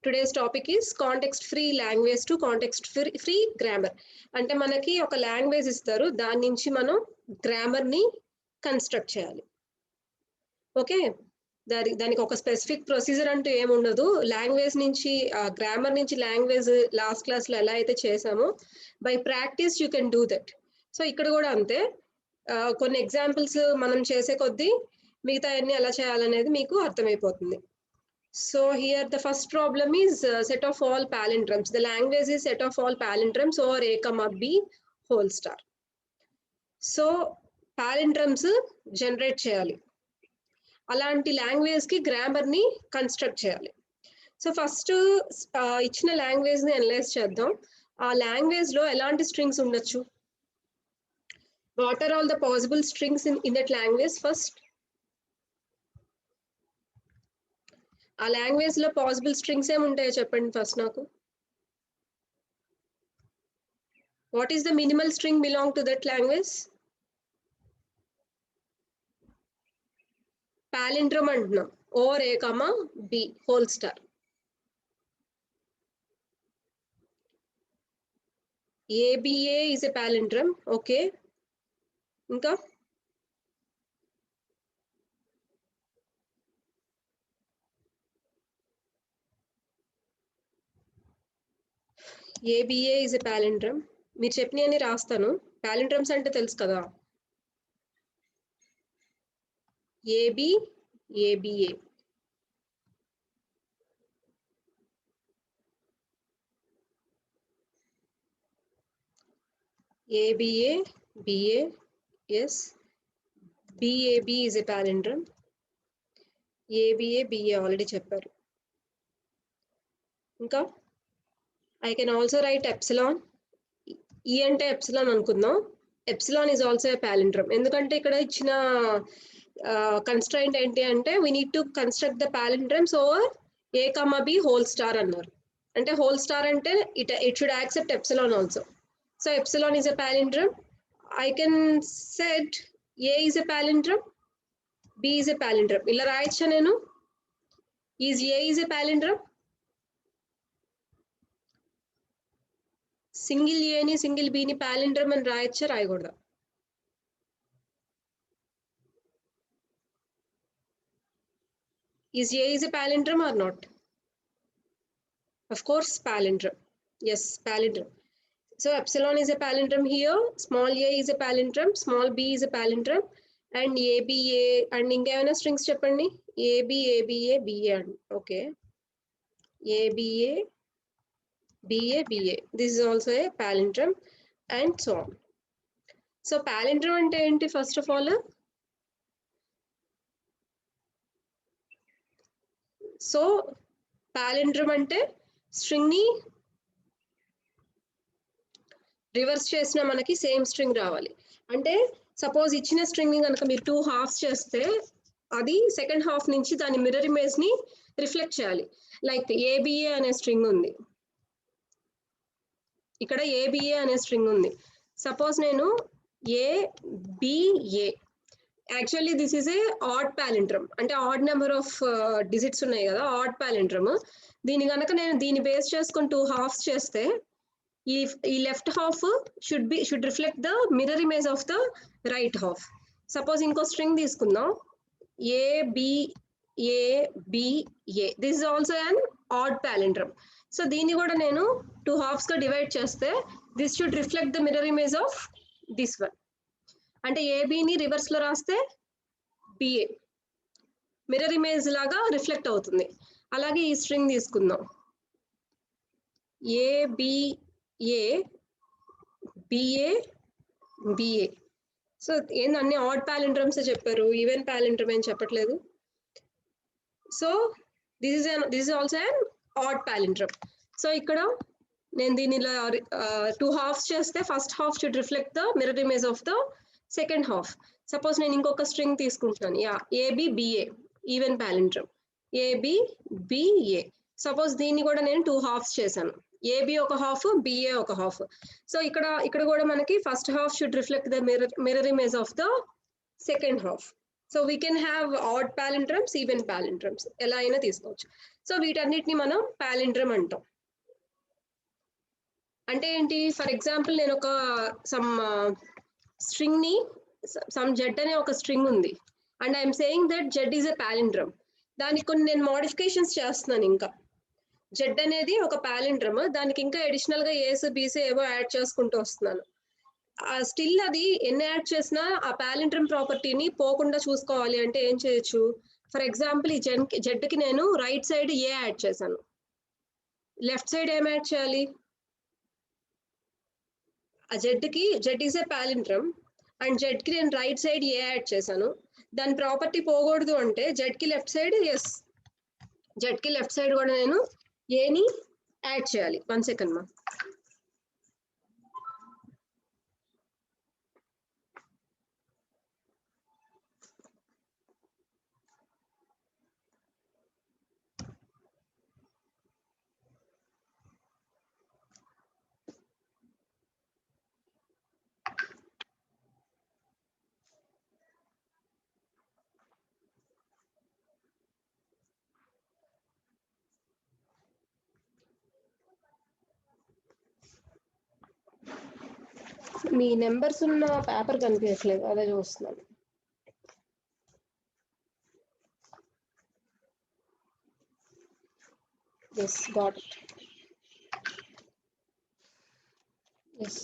Today's topic is context free language to context free grammar. అంటే మనకి ఒక language ఇస్తారు, దాని నుంచి మనం గ్రామర్ ని కన్స్ట్రక్ట్ చేయాలి. ఓకే, దానికి ఒక స్పెసిఫిక్ ప్రొసీజర్ అంటూ ఏముండదు. లాంగ్వేజ్ నుంచి గ్రామర్ నుంచి లాంగ్వేజ్ లాస్ట్ క్లాస్ లో ఎలా అయితే చేసామో by practice you can do that. So ఇక్కడ కూడా అంతే, కొన్ని ఎగ్జాంపుల్స్ మనం చేసే కొద్దీ మిగతా అన్ని ఎలా చేయాలనేది మీకు అర్థమైపోతుంది. So here the first problem is set of all palindromes. The language is set of all palindromes over a comma b whole star. So palindromes generate cheyali. Alanti language ki grammar ni construct cheyali. So first ichina language ni analyze cheddam. Aa language lo elanti strings undachu? What are all the possible strings in that language? First, ఆ language లో possible strings ఏమి ఉంటాయో చెప్పండి first నాకు. What is the minimal string belong to that language? Palindrome అంటున్నాం, over A comma B whole star. ABA is a palindrome. Okay, ఇంకా ABA is a palindrome. మీరు చెప్పినవన్నీ రాస్తాను. పాలిండ్రమ్స్ అంటే తెలుసు కదా, AB ABA. ABA BA, yes. BAB is a palindrome. ABA BA already చెప్పారు. ఇంకా I can also write epsilon. E అంటే ఎప్సిలాన్ అనుకుందాం. Epsilon is also a palindrome. ఎందుకంటే ఇక్కడ ఇచ్చిన కన్స్ట్రైంట్ ఏంటి అంటే we need to construct the palindromes over a comma b whole star అన్నారు. అంటే హోల్ స్టార్ అంటే it should accept epsilon also. So epsilon is a palindrome. I can set a is a palindrome, b is a palindrome. ఇలా రాయొచ్చా నేను? Is a is a palindrome? Single ఏని single బిని పాలిండ్రమ్ అని రాయొచ్చా, రాయకూడదా? Is A is a palindrome or not? Of course, palindrome. Yes, palindrome. So epsilon is a palindrome here. Small a is a palindrome. Small b is a palindrome. And ABA and ఇంకేమైనా strings చెప్పండి. AB ABA BA and okay. ABA BA BA. This is also a palindrome and so on. So palindrome అంటే ఏంటి? First of all, so palindrome అంటే string ని reverse చేసిన మనకి same string రావాలి. అంటే సపోజ్ ఇచ్చిన స్ట్రింగ్ ని కనుక మీరు 2 హాఫ్స్ చేస్తే అది సెకండ్ హాఫ్ నుంచి దాని మిర్రర్ ఇమేజ్ ని రిఫ్లెక్ట్ చేయాలి. లైక్ ఏబిఏ అనే స్ట్రింగ్ ఉంది, ఇక్కడ ఏబిఏ అనే స్ట్రింగ్ ఉంది. సపోజ్ నేను ABA, actually this is a odd palindrome. అంటే ఆడ్ నెంబర్ ఆఫ్ డిజిట్స్ ఉన్నాయి కదా, ఆడ్ పాలిండ్రమ్. దీని కనుక నేను దీన్ని బేస్ చేసుకొని 2 హాఫ్స్ చేస్తే ఈ left half should reflect the mirror image of the right half. Suppose ఇంకో స్ట్రింగ్ తీసుకుందాం, ABABA. This is also an odd palindrome. So దీన్ని కూడా నేను 2 హాఫ్స్ గా డివైడ్ చేస్తే this should reflect the mirror image of this one. అంటే ఏబిని reverse లో రాస్తే బిఏ మిర్రర్ ఇమేజ్ లాగా రిఫ్లెక్ట్ అవుతుంది. అలాగే ఈ స్ట్రింగ్ తీసుకుందాం, ఏబిఏ బిఏ బిఏ. సో ఏంది అన్ని ఆడ్ పాలిండ్రమ్స్ చెప్పారు, ఈవెన్ పాలిండ్రమ్ ఏం చెప్పట్లేదు. So this is also an odd palindrome. So ఇక్కడ నేను దీని 2 హాఫ్స్ చేస్తే first half should reflect the mirror image of the second half. Suppose నేను ఇంకొక స్ట్రింగ్ తీసుకుంటాను, ABBA, even palindrome, ABBA. Suppose దీన్ని కూడా నేను 2 హాఫ్స్ చేశాను, ఏబి ఒక హాఫ్ బిఏ ఒక హాఫ్. సో ఇక్కడ కూడా మనకి first half should reflect the mirror image of the second half. So we can have add palindromes, even palindromes, ఎలా అయినా తీసుకోవచ్చు. సో వీటన్నిటిని మనం పాలిండ్రమ్ అంటాం. అంటే ఏంటి, ఫర్ ఎగ్జాంపుల్ నేను ఒక స్ట్రింగ్ ని సమ్ జెడ్ అనే ఒక స్ట్రింగ్ ఉంది and I'm saying that Z is a palindrome. దానికి కొన్ని నేను మోడిఫికేషన్స్ చేస్తున్నాను. ఇంకా జెడ్ అనేది ఒక పాలిండ్రమ్, దానికి ఇంకా అడిషనల్ గా ఏస్ బీస్ ఏవో యాడ్ చేసుకుంటూ వస్తున్నాను. స్టిల్ అది ఎన్ని యాడ్ చేసినా ఆ పాలిండ్రమ్ ప్రాపర్టీని పోకుండా చూసుకోవాలి అంటే ఏం చేయొచ్చు, ఫర్ ఎగ్జాంపుల్ ఈ జెడ్ కి నేను రైట్ సైడ్ ఏ యాడ్ చేశాను, లెఫ్ట్ సైడ్ ఏం యాడ్ చేయాలి, ఆ Z is a palindrome and Z కి నేను రైట్ సైడ్ ఏ యాడ్ చేశాను. దాని ప్రాపర్టీ పోకూడదు అంటే జెడ్ కి లెఫ్ట్ సైడ్ జెడ్ కి లెఫ్ట్ సైడ్ కూడా నేను ఏని యాడ్ చేయాలి. 1 సెకండ్ మా. మీ నెంబర్స్ ఉన్న పేపర్ కనిపించట్లేదు, అదే చూస్తున్నాను. Yes, got it. Yes.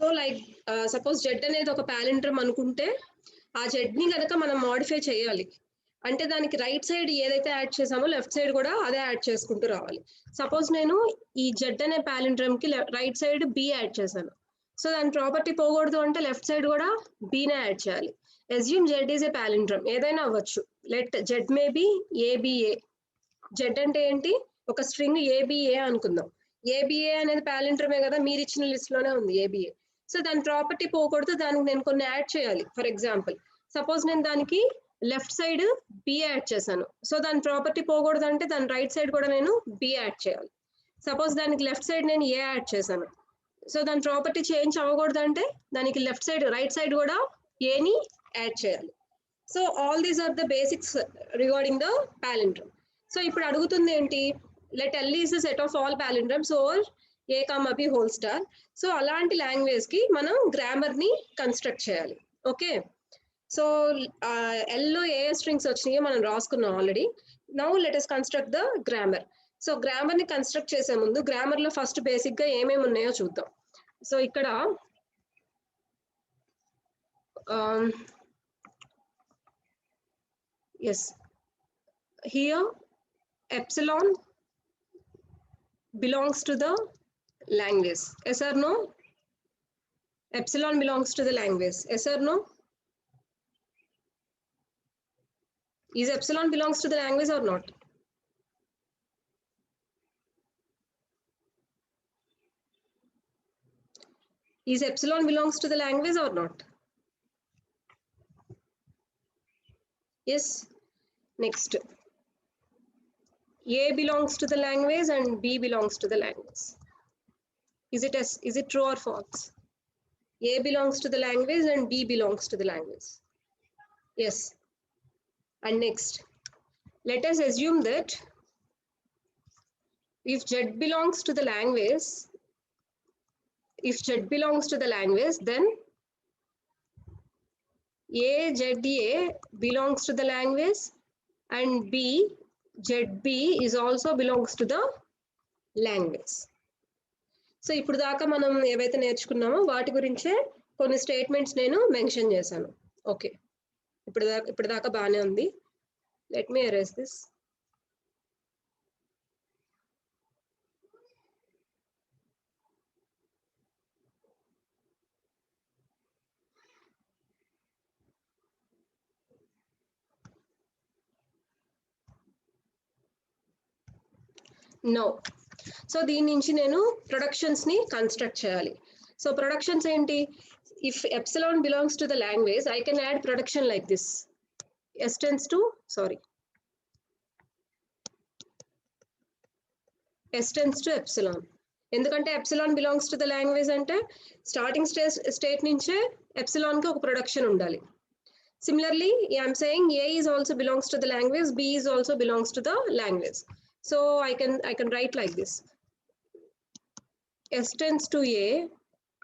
So like suppose Z అనేది ఒక పాలిండ్రమ్ అనుకుంటే ఆ జెడ్ ని కనుక మనం మోడిఫై చేయాలి అంటే దానికి రైట్ సైడ్ ఏదైతే యాడ్ చేసామో లెఫ్ట్ సైడ్ కూడా అదే యాడ్ చేసుకుంటూ రావాలి. సపోజ్ నేను ఈ జెడ్ అనే పాలిండ్రమ్ కి రైట్ సైడ్ బి యాడ్ చేశాను, సో దాని ప్రాపర్టీ పోకూడదు అంటే లెఫ్ట్ సైడ్ కూడా బీనే యాడ్ చేయాలి. అస్యూమ్ జెడ్ ఈజ్ ఏ పాలిండ్రమ్, ఏదైనా అవ్వచ్చు, let Z may be ABA. Z అంటే ఏంటి, ఒక స్ట్రింగ్ ఏబిఏ అనుకుందాం. ఏబిఏ అనేది పాలిండ్రమే కదా, మీరు ఇచ్చిన లిస్ట్ లోనే ఉంది ఏబిఏ. సో దాని ప్రాపర్టీ పోకూడదు, దానికి నేను కొన్ని యాడ్ చేయాలి. ఫర్ ఎగ్జాంపుల్ సపోజ్ నేను దానికి లెఫ్ట్ సైడ్ బి యాడ్ చేశాను, సో దాని ప్రాపర్టీ పోకూడదు అంటే దాని రైట్ సైడ్ కూడా నేను బి యాడ్ చేయాలి. సపోజ్ దానికి లెఫ్ట్ సైడ్ నేను ఏ యాడ్ చేశాను, సో దాని ప్రాపర్టీ చేంజ్ అవ్వకూడదు అంటే దానికి లెఫ్ట్ సైడ్ రైట్ సైడ్ కూడా ఏని యాడ్ చేయాలి. So all these are the basics regarding the palindrome. So ఇప్పుడు అడుగుతుంది ఏంటి, let L is the set of all palindromes over A comma B whole star. So అలాంటి లాంగ్వేజ్ కి మనం grammar ని కన్స్ట్రక్ట్ చేయాలి. ఓకే, సో ఎల్లో ఏ స్ట్రింగ్స్ వచ్చినాయో మనం రాసుకున్నాం already. Now let us construct the grammar. So grammar ని కన్స్ట్రక్ట్ చేసే ముందు గ్రామర్ లో ఫస్ట్ బేసిక్ గా ఏమేమి ఉన్నాయో చూద్దాం. సో ఇక్కడ yes, here epsilon belongs to the language, yes or no? Epsilon belongs to the language, yes or no? Is epsilon belongs to the language or not? Is epsilon belongs to the language or not? Yes. Next, A belongs to the language and B belongs to the language. Is it true or false? A belongs to the language and B belongs to the language. Yes. And next, let us assume that if Z belongs to the language, then AZA belongs to the language and BZB is also belongs to the language. So ఇప్పుడు దాకా మనం ఏవైతే నేర్చుకున్నామో వాటి గురించే కొన్ని statements నేను mention చేశాను. Okay, ఇప్పుడు దాకా బాగానే ఉంది. Let me erase this. No. So దీని నుంచి నేను ప్రొడక్షన్స్ ని కన్స్ట్రక్ట్ చేయాలి. సో ప్రొడక్షన్స్ ఏంటి, if epsilon belongs to the language I can add production like this. S tends to epsilon. ఎందుకంటే epsilon belongs to the language అంటే starting state నుంచే epsilon కి ఒక ప్రొడక్షన్ ఉండాలి. Similarly, I'm saying A is also belongs to the language, B is also belongs to the language. So I can write like this. S tends to A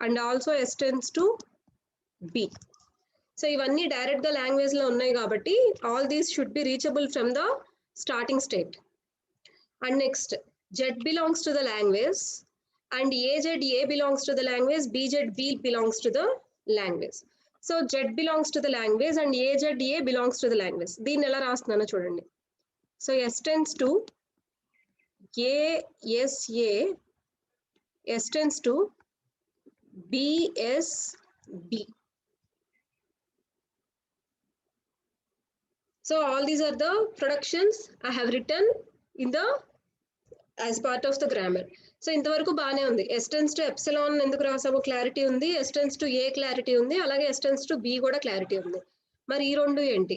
and also S tends to B. So ivanni direct ga language lo unnai kabatti all these should be reachable from the starting state. And next, Z belongs to the language and AZ A belongs to the language, BZ B belongs to the language. So Z belongs to the language and AZ A belongs to the language. Deen ela rastunna chudandi. So S tends to A S A, S tends to B S B. So all these are the productions I have written in the as part of the grammar. So ఇంతవరకు బానే ఉంది. S tends to epsilon ఎందుకు రాసామో clarity ఉంది, S tends to A clarity ఉంది, అలాగే S tends to B కూడా clarity ఉంది. మరి ఈ రెండు ఏంటి?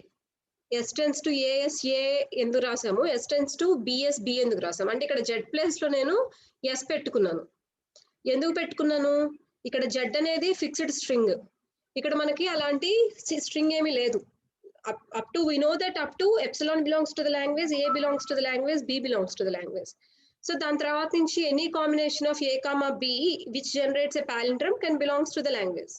S tends to AS A ఎందుకు రాసాము, S tends to BS B ఎందుకు రాసాము అంటే ఇక్కడ Z ప్లేస్ లో నేను S పెట్టుకున్నాను. ఎందుకు పెట్టుకున్నాను? ఇక్కడ Z అనేది ఫిక్స్డ్ స్ట్రింగ్, ఇక్కడ మనకి అలాంటి స్ట్రింగ్ ఏమీ లేదు. up to we know that up to epsilon belongs to the language, A belongs to the language, B belongs to the language. So దాని తర్వాత నుంచి any combination of A comma B which generates a palindrome can belongs to the language.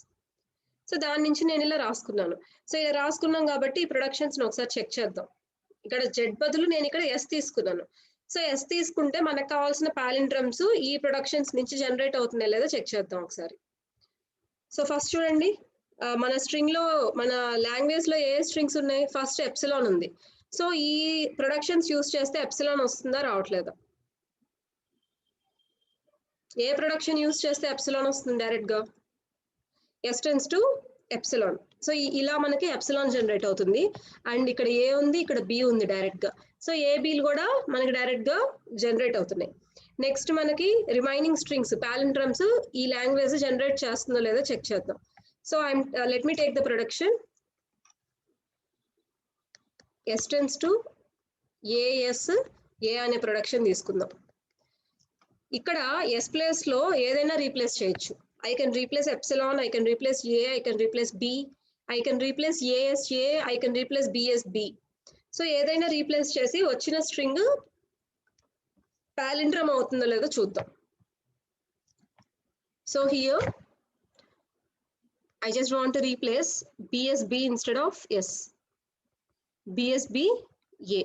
So దాని నుంచి నేను ఇలా రాసుకున్నాను. So ఇలా రాసుకున్నాం కాబట్టి ఈ ప్రొడక్షన్స్ ఒకసారి చెక్ చేద్దాం. ఇక్కడ Z బదులు నేను ఇక్కడ S తీసుకున్నాను. సో S తీసుకుంటే మనకు కావాల్సిన పాలిండ్రమ్స్ ఈ ప్రొడక్షన్స్ నుంచి జనరేట్ అవుతున్నాయి లేదా చెక్ చేద్దాం ఒకసారి. సో ఫస్ట్ చూడండి, మన స్ట్రింగ్ లో మన లాంగ్వేజ్ లో ఏ స్ట్రింగ్స్ ఉన్నాయి? ఫస్ట్ ఎప్సిలాన్ ఉంది. సో ఈ ప్రొడక్షన్స్ యూస్ చేస్తే ఎప్సిలాన్ వస్తుందా రావట్లేదా? ఏ ప్రొడక్షన్ యూస్ చేస్తే ఎప్సిలాన్ వస్తుంది డైరెక్ట్ గా? S tends to epsilon. So ఇలా మనకి ఎప్సిలాన్ జనరేట్ అవుతుంది. అండ్ ఇక్కడ ఏ ఉంది, ఇక్కడ B ఉంది డైరెక్ట్ గా. సో ఏ బీలు కూడా మనకి డైరెక్ట్ గా జనరేట్ అవుతున్నాయి. నెక్స్ట్ మనకి రిమైనింగ్ స్ట్రింగ్స్ పాలిండ్రమ్స్ ఈ లాంగ్వేజ్ జనరేట్ చేస్తుందో లేదో చెక్ చేద్దాం. So let me take the production. S tends to AS A అనే ప్రొడక్షన్ తీసుకుందాం. ఇక్కడ S ప్లేస్ లో ఏదైనా రీప్లేస్ చేయొచ్చు. I can replace epsilon, I can replace A, I can replace B, I can replace AS A, I can replace BS B. So ఏదైనా replace చేసి వచ్చిన string పాలిండ్రమ్ అవుతుందో లేదో చూద్దాం. So here I just want to replace BSB instead of S. BSB A.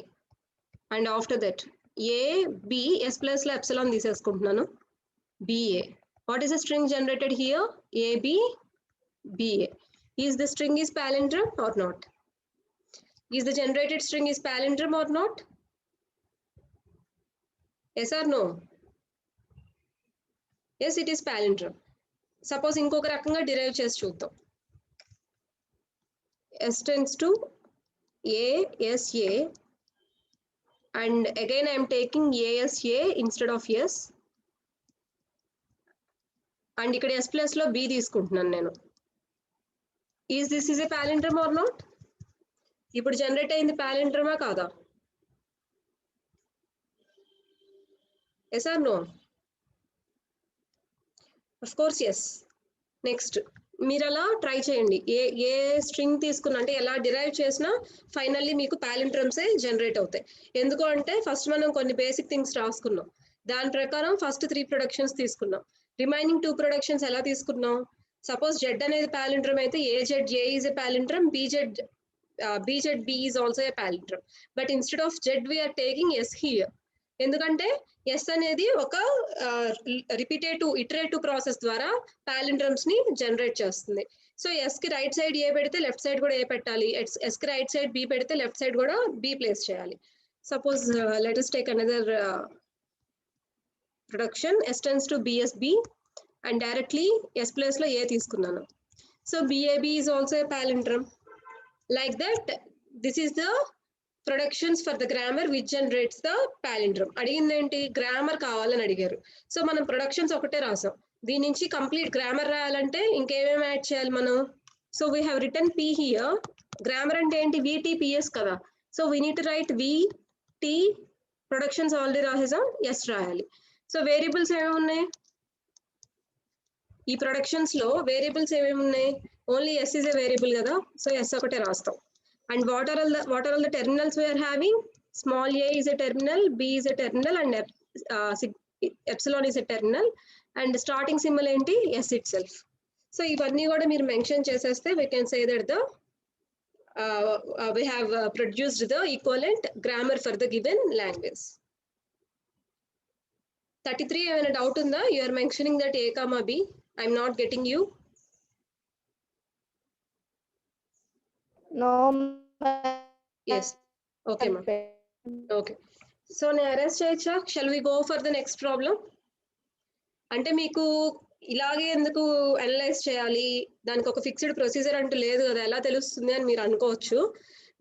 And after that, A, B, S plus la epsilon తీసేసుకుంటున్నాను. BA. What is the string generated here? AB, BA. Is the string is palindrome or not? Is the generated string is palindrome or not? Yes or no? Yes, it is palindrome. Suppose ఇంకొక రకంగా derive చేసి చూద్దాం. S tends to ASA and again I am taking ASA instead of S and ఇక్కడ S plus లో B తీసుకుంటున్నాను నేను. Is this a palindrome or not? ఇప్పుడు generate అయింది పాలిండ్రమా కాదా? Yes or no? Of course yes. Next మీరు అలా try చేయండి. ఏ స్ట్రింగ్ తీసుకున్నా అంటే ఎలా డిరైవ్ చేసినా ఫైనల్లీ మీకు పాలిండ్రమ్సే జనరేట్ అవుతాయి. ఎందుకు అంటే ఫస్ట్ మనం కొన్ని బేసిక్ థింగ్స్ రాసుకున్నాం, దాని ప్రకారం ఫస్ట్ 3 ప్రొడక్షన్స్ తీసుకున్నాం. రిమైనింగ్ 2 ప్రొడక్షన్స్ ఎలా తీసుకున్నాం? సపోజ్ Z అనేది పాలిండ్రమ్ అయితే AZ A is a palindrome, BZ B is also a palindrome. But instead of Z we are taking S here. ఎందుకంటే S అనేది ఒక ఇటరేటివ్ ప్రాసెస్ ద్వారా పాలిండ్రమ్స్ ని జనరేట్ చేస్తుంది. సో S కి రైట్ సైడ్ A పెడితే లెఫ్ట్ సైడ్ కూడా A పెట్టాలి, S కి రైట్ సైడ్ B పెడితే లెఫ్ట్ సైడ్ కూడా B ప్లేస్ చేయాలి. Suppose let us take another production. S tends to BSB and directly S place లో A తీసుకున్నాను. So BAB is also a palindrome. Like that, this is the productions for the grammar which generates the palindrome. అడిగింది ఏంటి? Grammar కావాలని అడిగారు. So మనం productions ఒకటే రాసాం. దీని నుంచి కంప్లీట్ గ్రామర్ రాయాలంటే ఇంకేమేమి యాడ్ చేయాలి మనం? So we have return P here. Grammar అంటే ఏంటి? VTPS కదా. So we need to write VT. Productions already రాసేసాం, S రాయాలి. సో వేరియబుల్స్ ఏమేమి ఉన్నాయి? ఈ ప్రొడక్షన్స్ లో వేరియబుల్స్ ఏమేమి ఉన్నాయి? Only S is a variable కదా, సో ఎస్ ఒకటే రాస్తాం. And what are all the terminals we're having? Small A is a terminal, B is a terminal, and epsilon is a terminal, and starting symbol ఏంటి? S itself. So ఇవన్నీ కూడా మీరు mention చేసేస్తే we can say that the we have produced the equivalent grammar for the given language. 33 ఏమైనా doubt ఉందా? You are mentioning that A comma B. I'm not getting you. No. Yes. Okay, ma. Okay. So నేను arrest చేయొచ్చా? Shall we go for the next problem? అంటే మీకు ఇలాగే ఎందుకు analyse చేయాలి, దానికి ఒక ఫిక్స్డ్ ప్రొసీజర్ అంటూ లేదు కదా, ఎలా తెలుస్తుంది అని మీరు అనుకోవచ్చు.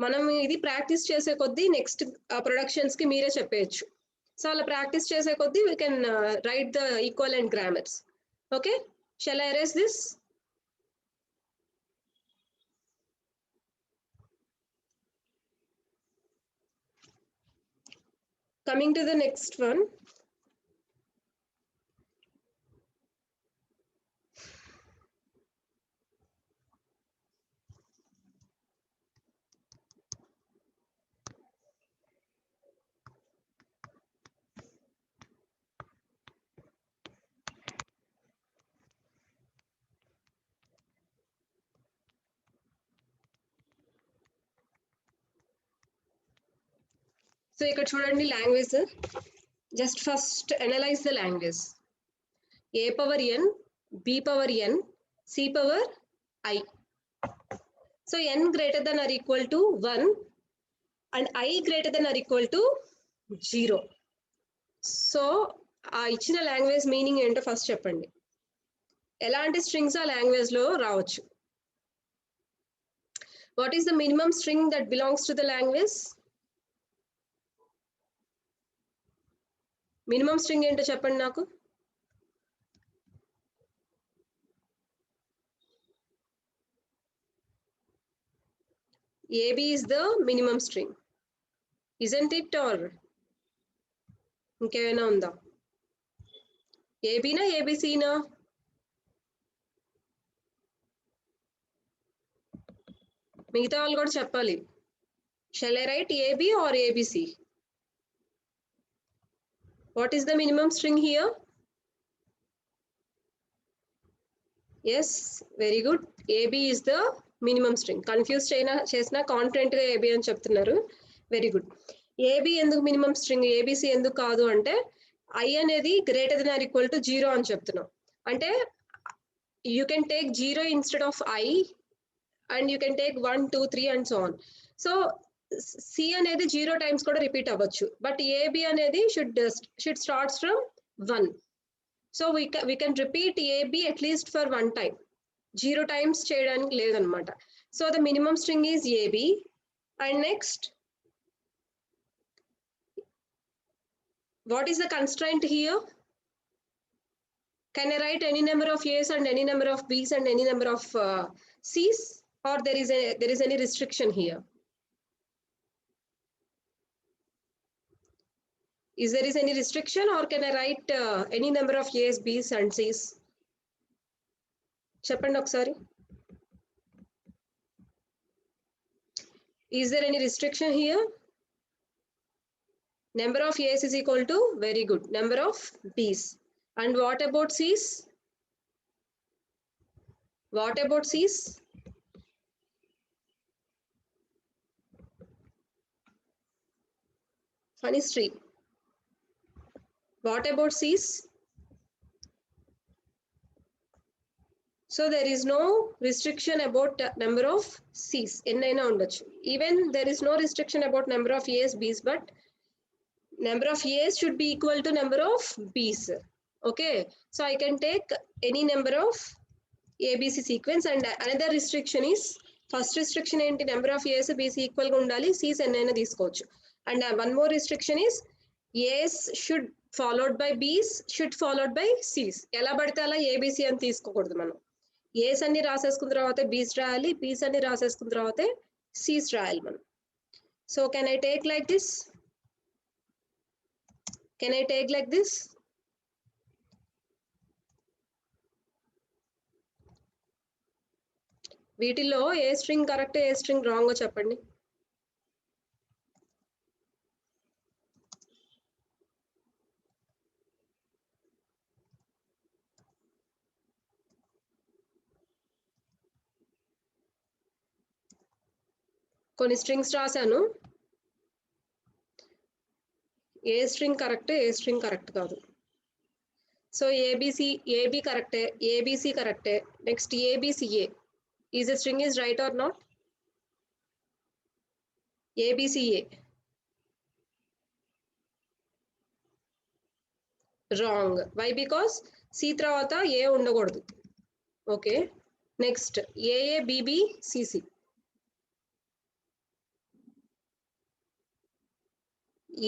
మనం ఇది ప్రాక్టీస్ చేసే కొద్దీ నెక్స్ట్ ప్రొడక్షన్స్ కి మీరే చెప్పేయచ్చు. సో అలా ప్రాక్టీస్ చేసే కొద్దీ we can write the equivalent grammars. Okay, shall I erase this? Coming to the next one. So ఇక్కడ చూడండి language. Just first analyse the language. A power N, B power N, C power I. So N greater than or equal to 1 and I greater than or equal to 0. So ఆ ఇచ్చిన language meaning ఏంటో first చెప్పండి. ఎలాంటి strings ఆ language లో రావచ్చు? What is the minimum string that belongs to the language? Minimum string ఏంటో చెప్పండి నాకు. AB is the minimum string, isn't it? Or ఇంకేమైనా ఉందా? ఏబీనా ఏబిసినా? మిగతా వాళ్ళు కూడా చెప్పాలి. Shall I write AB or ABC? What is the minimum string here? Yes, very good. AB is the minimum string. Confused చేసిన కాన్ఫిడెంట్ గా AB అని చెప్తున్నారు. Very good. AB ఎందుకు మినిమం స్ట్రింగ్, ABC ఎందుకు కాదు అంటే I అనేది greater than or equal to 0 అని చెప్తున్నాం. అంటే you can take 0 instead of I and you can take 1, 2, 3 and so on. So C అనేది 0 టైమ్స్ కూడా రిపీట్ అవ్వచ్చు, బట్ AB అనేది should starts from 1. So we can repeat AB at least for 1 time. 0 times చేయడానికి లేదనమాట. So the minimum string is AB. And next, what is the constraint here? Can I write any number of A's and any number of B's and any number of C's, or there is any restriction here? Is there is any restriction, or can I write any number of A's, B's and C's? చెప్పండి ఒకసారి. Is there any restriction here? Number of A's is equal to, very good, number of B's. And what about C's? What about C's? Funny street. What about C's? So there is no restriction about number of C's. ఎన్నైనా ఉండొచ్చు. Even there is no restriction about number of A's, B's, but number of A's should be equal to number of B's. Okay, so I can take any number of ABC sequence. And another restriction is, first restriction ఏంటి, number of A's, B's equal గా ఉండాలి, C's ఎన్నైనా తీసుకోవచ్చు. And one more restriction is A's should followed by B's should followed by C's. ఎలా పడితే అలా ABC అని తీసుకోకూడదు మనం. A's అన్ని రాసేసుకున్న తర్వాత B's రాయాలి, B's అన్ని రాసేసుకున్న తర్వాత C's రాయాలి మనం. So can I take like this? Can I take like this? వీటిలో ఏ స్ట్రింగ్ కరెక్ట్ ఏ స్ట్రింగ్ రాంగ్ చెప్పండి. కొన్ని స్ట్రింగ్స్ రాశాను, ఏ స్ట్రింగ్ కరెక్ట్ ఏ స్ట్రింగ్ కరెక్ట్ కాదు. సో ఏబిసి ఏబి కరెక్టే, ఏబిసి కరెక్టే. Next ABCA is a string is right or not? ABCA wrong. Why? Because C తర్వాత ఏ ఉండకూడదు. Okay, next AABBCC.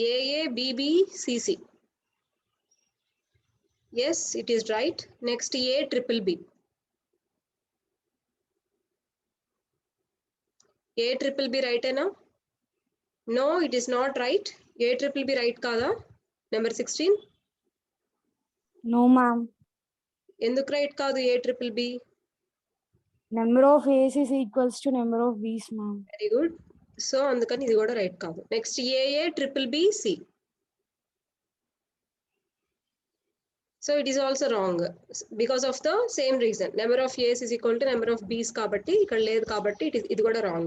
AABBCC. Yes, it is right. Next ABBB. ABBB right ena? No, it is not right. ABBB right kada? Number 16. No, ma'am. Enduku right kaadu ABBB? Number of A's is equals to number of B's, ma'am. Very good. So andukani idi kuda right kaadu. Next AABBC. So it is also wrong because of the same reason. Number of A's is equal to number of B's kabatti ikkada ledhu kabatti idi kuda wrong.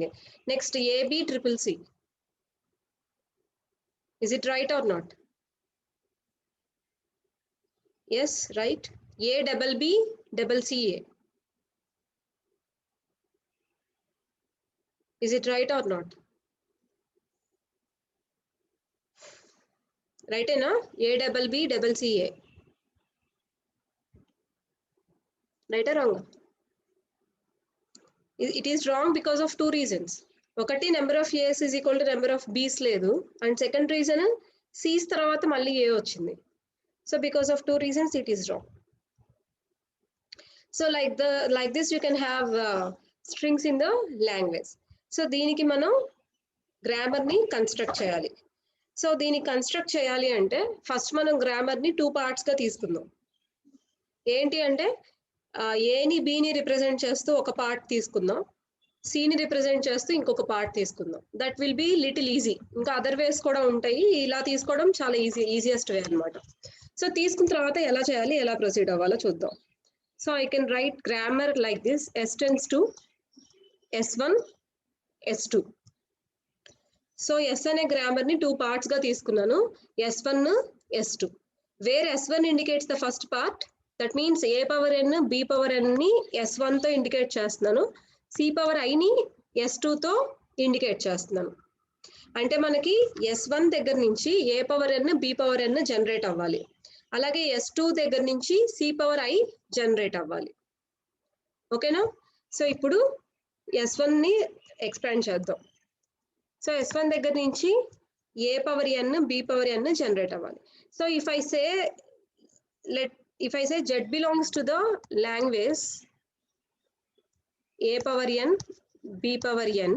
Next ABCCC. Is it right or not? Yes, right. ABBCCA. Is it right or not? Right ena? ABBCCA. Right or wrong? It is wrong because of two reasons. ఒకటి number of A's is equal to number of B's లేదు, and second reason Cs తర్వాత మళ్ళీ ఏ వచ్చింది. So because of two reasons it is wrong. So like this you can have strings in the language. So దీనికి మనం గ్రామర్ని construct చేయాలి. So దీనికి construct చేయాలి అంటే ఫస్ట్ మనం గ్రామర్ని 2 పార్ట్స్గా తీసుకుందాం. ఏంటి అంటే ఏని బిని రిప్రజెంట్ చేస్తూ ఒక పార్ట్ తీసుకుందాం, సిని రిప్రజెంట్ చేస్తూ ఇంకొక పార్ట్ తీసుకుందాం. That will be little easy. ఇంకా అదర్ వేస్ కూడా ఉంటాయి, ఇలా తీసుకోవడం చాలా ఈజియెస్ట్ వే అనమాట. సో తీసుకున్న తర్వాత ఎలా చేయాలి, ఎలా ప్రొసీడ్ అవ్వాలో చూద్దాం. So I can write grammar like this: S tends to S1 S2. So S అనే గ్రామర్ని 2 పార్ట్స్గా తీసుకున్నాను, S1 S2. Where S1 indicates the first part, that means A power N B power N ని S1తో indicate చేస్తున్నాను, C power I ని S2తో indicate చేస్తున్నాను. అంటే మనకి S1 దగ్గర నుంచి A power N B power N generate అవ్వాలి, అలాగే S2 దగ్గర నుంచి C పవర్ I జనరేట్ అవ్వాలి. ఓకేనా? సో ఇప్పుడు S1ని ఎక్స్పాండ్ చేద్దాం. సో S1 దగ్గర నుంచి A power N B power N generate అవ్వాలి. So if I say Z belongs to the language A power N B power N,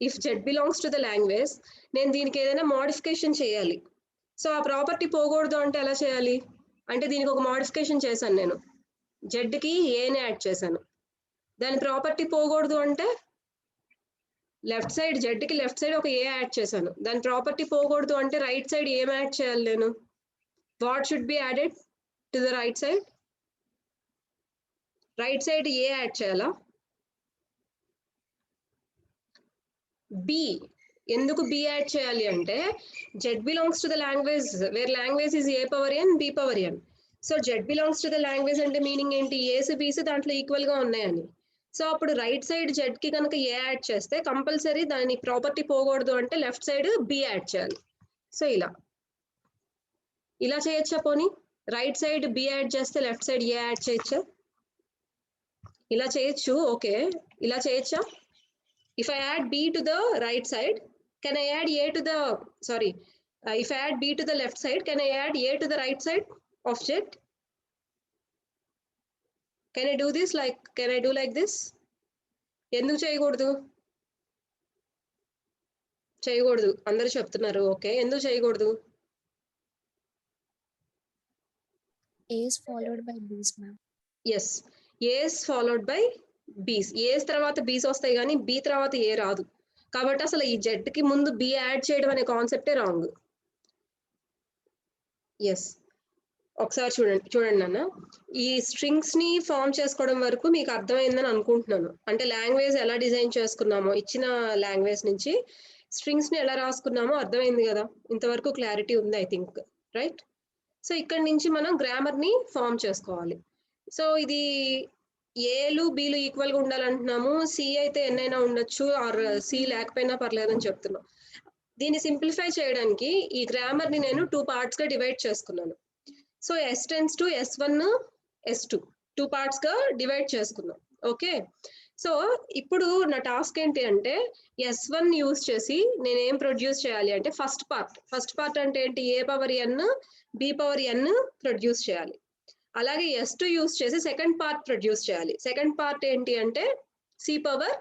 if Z belongs to the language, నేను దీనికి ఏదైనా modification చేయాలి. So ఆ property పోకూడదు అంటే ఎలా చేయాలి అంటే దీనికి ఒక మోడిఫికేషన్ చేశాను నేను, జెడ్కి ఏని యాడ్ చేశాను. దాని ప్రాపర్టీ పోకూడదు అంటే లెఫ్ట్ సైడ్, జెడ్కి లెఫ్ట్ సైడ్ ఒక ఏ యాడ్ చేశాను. దాని ప్రాపర్టీ పోకూడదు అంటే రైట్ సైడ్ ఏం యాడ్ చేయాలి నేను? What should be added to the right side? Right side A add చేయాలా? బి. ఎందుకు బి యాడ్ చేయాలి అంటే Z belongs to the language where language is A power N B power N. So Z belongs to the language అంటే meaning ఏంటి? A's బీస్ దాంట్లో equal గా ఉన్నాయని. సో అప్పుడు రైట్ సైడ్ జెడ్ కి కనుక ఏ యాడ్ చేస్తే కంపల్సరీ దాని ప్రాపర్టీ పోకూడదు అంటే లెఫ్ట్ సైడ్ బి యాడ్ చేయాలి. సో ఇలా చేయొచ్చా? పోనీ రైట్ సైడ్ బి యాడ్ చేస్తే లెఫ్ట్ సైడ్ ఏ యాడ్ చేయొచ్చా? ఇలా చేయొచ్చు. ఓకే, ఇలా చేయొచ్చా? If I add B to the right side, can I add A to the, sorry, if I add B to the left side, can I add A to the right side of Z? Can I do this? Can I do like this? ఎందుకు చేయకూడదు? చేయకూడదు అందరూ చెప్తున్నారు. Okay, ఎందుకు చేయకూడదు? A is followed by B's, ma'am. Yes, A is followed by బీస్, ఏస్ తర్వాత బీస్ వస్తాయి కానీ బి తర్వాత ఏ రాదు. కాబట్టి అసలు ఈ జెడ్ కి ముందు బి యాడ్ చేయడం అనే కాన్సెప్టే రాంగ్. ఎస్, ఒకసారి చూడండి నాన్న, ఈ స్ట్రింగ్స్ ని ఫామ్ చేసుకోవడం వరకు మీకు అర్థమైందని అనుకుంటున్నాను. అంటే లాంగ్వేజ్ ఎలా డిజైన్ చేసుకున్నామో, ఇచ్చిన లాంగ్వేజ్ నుంచి స్ట్రింగ్స్ ని ఎలా రాసుకున్నామో అర్థమైంది కదా. ఇంతవరకు క్లారిటీ ఉంది ఐ థింక్, రైట్? సో ఇక్కడ నుంచి మనం గ్రామర్ ని ఫామ్ చేసుకోవాలి. సో ఇది ఏలు బీలు ఈక్వల్ గా ఉండాలంటున్నాము, సి అయితే ఎన్నైనా ఉండొచ్చు, ఆర్ సి లేకపోయినా పర్లేదని చెప్తున్నాం. దీన్ని సింప్లిఫై చేయడానికి ఈ గ్రామర్ ని నేను 2 పార్ట్స్ గా డివైడ్ చేసుకున్నాను. So S tends to S1, S2 2 parts గా డివైడ్ చేసుకున్నాం. ఓకే, సో ఇప్పుడు నా టాస్క్ ఏంటి అంటే S1 యూజ్ చేసి నేను ఏం ప్రొడ్యూస్ చేయాలి అంటే ఫస్ట్ పార్ట్ అంటే ఏంటి, A power n B power n produce చేయాలి. అలాగే S2 యూజ్ చేసి సెకండ్ పార్ట్ ప్రొడ్యూస్ చేయాలి. సెకండ్ పార్ట్ ఏంటి అంటే C పవర్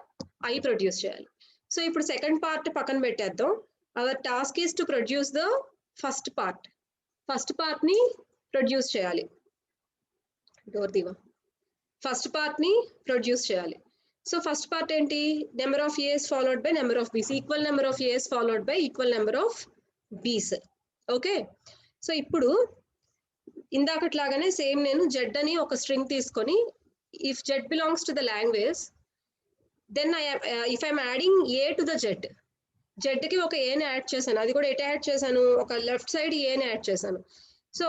I ప్రొడ్యూస్ చేయాలి. సో ఇప్పుడు సెకండ్ పార్ట్ పక్కన పెట్టేద్దాం. Our task is to produce the first part ని ప్రొడ్యూస్ చేయాలి. ఫస్ట్ పార్ట్ ని ప్రొడ్యూస్ చేయాలి. సో ఫస్ట్ పార్ట్ ఏంటి, number of A's followed by number of B's, equal number of A's followed by equal number of B's. Okay, so ఇప్పుడు ఇందాకట్లాగానే same నేను Z అని ఒక స్ట్రింగ్ తీసుకొని, if Z belongs to the language then if I'm adding A to the Z కి ఒక ఏని add చేశాను. అది కూడా ఎట్ యాడ్ చేశాను, ఒక లెఫ్ట్ సైడ్ ఏని యాడ్ చేశాను. సో